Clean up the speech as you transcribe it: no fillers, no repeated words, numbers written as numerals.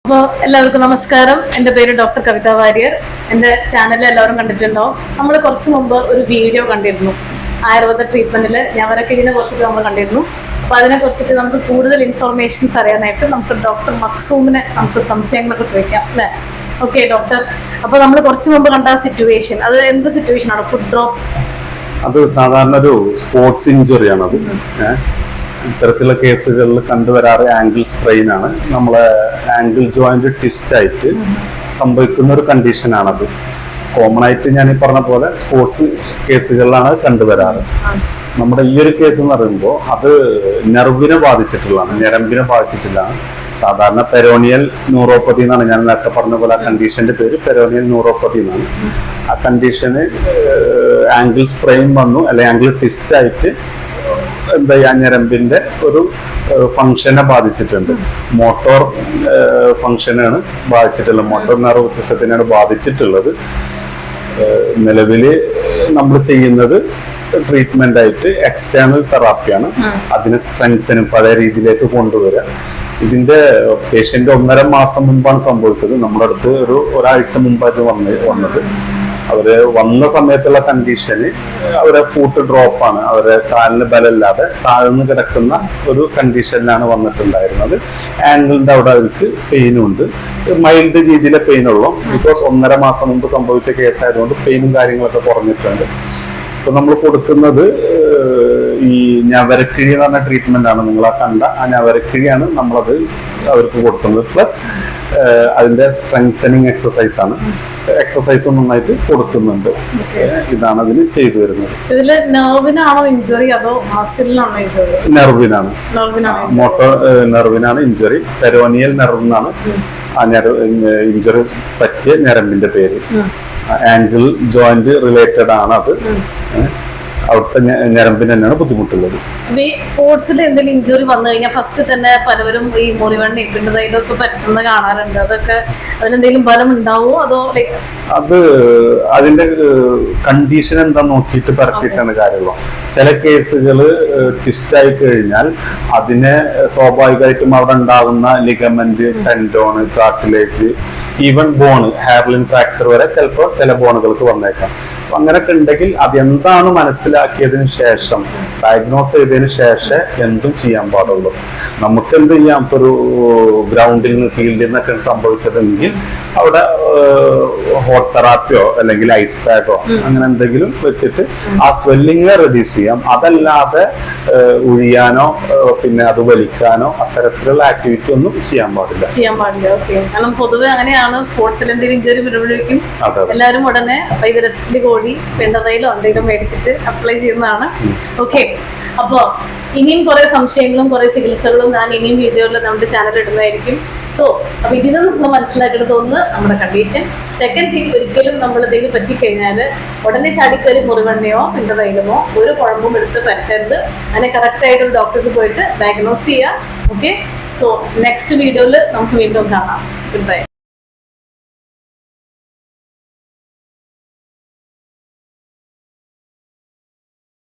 അപ്പോൾ എല്ലാവർക്കും നമസ്കാരം. എൻ്റെ പേര് ഡോക്ടർ കവിത വാര്യർ. എൻ്റെ ചാനലിൽ എല്ലാവരും കണ്ടിട്ടുണ്ടാവും. നമ്മൾ കുറച്ച് മുമ്പ് ഒരു വീഡിയോ കണ്ടിരുന്നു, ആയുർവേദ ട്രീറ്റ്മെൻറ്റിൽ ഞവരക്കിഴിനെ കുറിച്ചിട്ട് നമ്മൾ കണ്ടിരുന്നു. അപ്പോൾ അതിനെക്കുറിച്ചിട്ട് നമുക്ക് കൂടുതൽ ഇൻഫർമേഷൻസ് അറിയാനായിട്ട് നമുക്ക് ഡോക്ടർ മക്സൂമിനെ നമുക്ക് സംശയങ്ങളൊക്കെ ചോദിക്കാം അല്ലേ? ഓക്കെ ഡോക്ടർ, അപ്പോൾ നമ്മൾ കുറച്ച് മുമ്പ് കണ്ട സിറ്റുവേഷൻ, അത് എന്ത് സിറ്റുവേഷനാണ്? Food drop? അത് സാധാരണ ഒരു സ്പോർട്സ് ഇഞ്ചുറി ആണത്. ഇത്തരത്തിലുള്ള കേസുകളിൽ കണ്ടുവരാറ് ആംഗിൾ സ്ട്രെയിൻ ആണ്. നമ്മളെ ആംഗിൾ ജോയിന്റ് ട്വിസ്റ്റ് ആയിട്ട് സംഭവിക്കുന്ന ഒരു കണ്ടീഷനാണത്. കോമൺ ആയിട്ട് ഞാൻ ഈ പറഞ്ഞ പോലെ സ്പോർട്സ് കേസുകളിലാണ് കണ്ടുവരാറ്. നമ്മുടെ ഈ ഒരു കേസ് എന്ന് പറയുമ്പോൾ അത് നെർവിനെ ബാധിച്ചിട്ടുള്ളതാണ്, ഞരമ്പിനെ ബാധിച്ചിട്ടുള്ളതാണ്. സാധാരണ പെരോണിയൽ ന്യൂറോപ്പതി എന്നാണ് ഞാൻ നേരത്തെ പറഞ്ഞ പോലെ ആ കണ്ടീഷന്റെ പേര് പെരോണിയൽ ന്യൂറോപ്പതി എന്നാണ്. ആ കണ്ടീഷന് ആംഗിൾ സ്പ്രെയിൻ വന്നു, അല്ലെങ്കിൽ ആംഗിൾ ട്വിസ്റ്റ് ആയിട്ട് എന്താ ആ ഞരമ്പിന്റെ ഒരു ഫംഗ്ഷനെ ബാധിച്ചിട്ടുണ്ട്. മോട്ടോർ ഫംഗ്ഷനാണ് ബാധിച്ചിട്ടുള്ളത്, മോട്ടോർ നെർവ് സിസ്റ്റത്തിനാണ് ബാധിച്ചിട്ടുള്ളത്. നിലവില് നമ്മൾ ചെയ്യുന്നത് ട്രീറ്റ്മെന്റ് ആയിട്ട് എക്സ്റ്റേണൽ തെറാപ്പിയാണ്. അതിനെ സ്ട്രെങ്തനും പഴയ രീതിയിലേക്ക് കൊണ്ടുവരിക. ഇതിന്റെ പേഷ്യന്റ് 1.5 മാസം മുമ്പാണ് സംഭവിച്ചത്. നമ്മുടെ അടുത്ത് ഒരാഴ്ച മുമ്പായിട്ട് വന്നത്. അവര് വന്ന സമയത്തുള്ള കണ്ടീഷന് അവരെ ഫൂട്ട് ഡ്രോപ്പാണ്, അവരെ കാലിന് ബലമില്ലാതെ താഴ്ന്നു കിടക്കുന്ന ഒരു കണ്ടീഷനിലാണ് വന്നിട്ടുണ്ടായിരുന്നത്. ആംഗിളിന്റെ അവിടെ അവർക്ക് പെയിനുണ്ട്, മൈൽഡ് രീതിയിലെ പെയിനുള്ളൂ. ബിക്കോസ് 1.5 മാസം മുമ്പ് സംഭവിച്ച കേസായതുകൊണ്ട് പെയിനും കാര്യങ്ങളൊക്കെ കുറഞ്ഞിട്ടുണ്ട്. ഇപ്പൊ നമ്മൾ കൊടുക്കുന്നത് ഈ ഞവരക്കിഴി എന്ന് പറഞ്ഞ ട്രീറ്റ്മെന്റ് ആണ്. നിങ്ങൾ ആ കണ്ട ആ ഞവരക്കിഴിയാണ് നമ്മളത് അവർക്ക് കൊടുക്കുന്നത്. പ്ലസ് അതിന്റെ സ്ട്രെങ്തനിങ് എക്സസൈസ് ആണ്. എക്സസൈസ് നന്നായിട്ട് കൊടുക്കുന്നുണ്ട്. ഇതാണ് അതിന് ചെയ്തു വരുന്നത്. ഇതില് നെർവിനാണോ ഇഞ്ചുറി അതോ മസിലിനാണോ ഇഞ്ചുറി? നെർവിനാണ്, മോട്ടോർ നെർവിനാണ് ഇഞ്ചുറി. പെരോണിയൽ നെർവ് എന്നാണ് ആ ഇഞ്ചുറി പറ്റിയ ഞരമ്പിന്റെ പേര്. ആംഗിൾ ജോയിന്റ് റിലേറ്റഡ് ആണ് അത്. അവിടുത്തെ ഞരമ്പിന് തന്നെയാണ് ബുദ്ധിമുട്ടുള്ളത്. ഈ സ്പോർട്സിൽ എന്തെങ്കിലും ഇഞ്ചുറി വന്നു കഴിഞ്ഞാൽ ഫസ്റ്റ് തന്നെ പലവരും ഈ മുറിവെണ്ണയും പിന്നതൊക്കെ പറ്റുന്ന കാണാറുണ്ട്. അതൊക്കെ അതിനെന്തെങ്കിലും ഫലം ഉണ്ടാവുമോ അതോ അത് അതിന്റെ കണ്ടീഷൻ എന്താ നോക്കിയിട്ട് പരത്തിയിട്ടാണ് കാര്യമുള്ളൂ. ചില കേസുകൾ ട്വിസ്റ്റ് ആയി കഴിഞ്ഞാൽ അതിനെ സ്വാഭാവികമായിട്ടും അവിടെ ഉണ്ടാകുന്ന ligament, tendon, cartilage, even bone, hairline fracture വരെ ചിലപ്പോൾ ചില ബോണുകൾക്ക് വന്നേക്കാം. അങ്ങനെയൊക്കെ ഉണ്ടെങ്കിൽ അതെന്താണ് മനസ്സിലാക്കിയതിന് ശേഷം, ഡയഗ്നോസ് ചെയ്തതിന് ശേഷം എന്തും ചെയ്യാൻ പാടുള്ളൂ. നമുക്ക് എന്ത് ചെയ്യാം, ഇപ്പൊ ഒരു ഗ്രൗണ്ടിൽ നിന്ന് ഫീൽഡിൽ നിന്നൊക്കെ സംഭവിച്ചതെങ്കിൽ അവിടെ ഹോട്ട് തെറാപ്പിയോ അല്ലെങ്കിൽ ഐസ് പാക്കോ അങ്ങനെ എന്തെങ്കിലും വെച്ചിട്ട് ആ സ്വെല്ലിങ്ങിനെ റെഡ്യൂസ് ചെയ്യാം. അതല്ലാതെ ഉഴിയാനോ പിന്നെ അത് വലിക്കാനോ അത്തരത്തിലുള്ള ആക്ടിവിറ്റി ഒന്നും ചെയ്യാൻ പാടില്ല. ഓക്കെ, കാരണം പൊതുവെ അങ്ങനെയാണ്. സ്പോർട്സിൽ എന്തെങ്കിലും ഇഞ്ചുറി വരുമ്പോഴേക്കും എല്ലാവരും ഉടനെ വൈദ്യുതി കോഴി പെണ്ണതയിലോ എന്തെങ്കിലും മേടിച്ചിട്ട് അപ്ലൈ ചെയ്യുന്നതാണ്. ഓക്കെ, അപ്പോ ഇനിയും കുറെ സംശയങ്ങളും കുറെ ചികിത്സകളും ഞാൻ ഇനിയും വീഡിയോയിൽ നമ്മുടെ ചാനൽ ഇടുന്നതായിരിക്കും. സോ അപ്പൊ ഇതിൽ നിന്ന് നമ്മൾ മനസ്സിലാക്കേണ്ടത് ഒന്ന് നമ്മുടെ കണ്ടീഷൻ. സെക്കൻഡ് തിങ്, ഒരിക്കലും നമ്മൾ എന്തെങ്കിലും പറ്റിക്കഴിഞ്ഞാൽ ഉടനെ ചാടിക്കറി മുറിവെണ്ണയോ പിണ്ടതയിലുമോ ഒരു കുഴമ്പും എടുത്ത് പറ്റരുത്. അതിനെ കറക്റ്റ് ആയിട്ട് ഒരു ഡോക്ടർക്ക് പോയിട്ട് ഡയഗ്നോസ് ചെയ്യാം. ഓക്കെ, സോ നെക്സ്റ്റ് വീഡിയോയിൽ നമുക്ക് വീണ്ടും കാണാം. Good bye.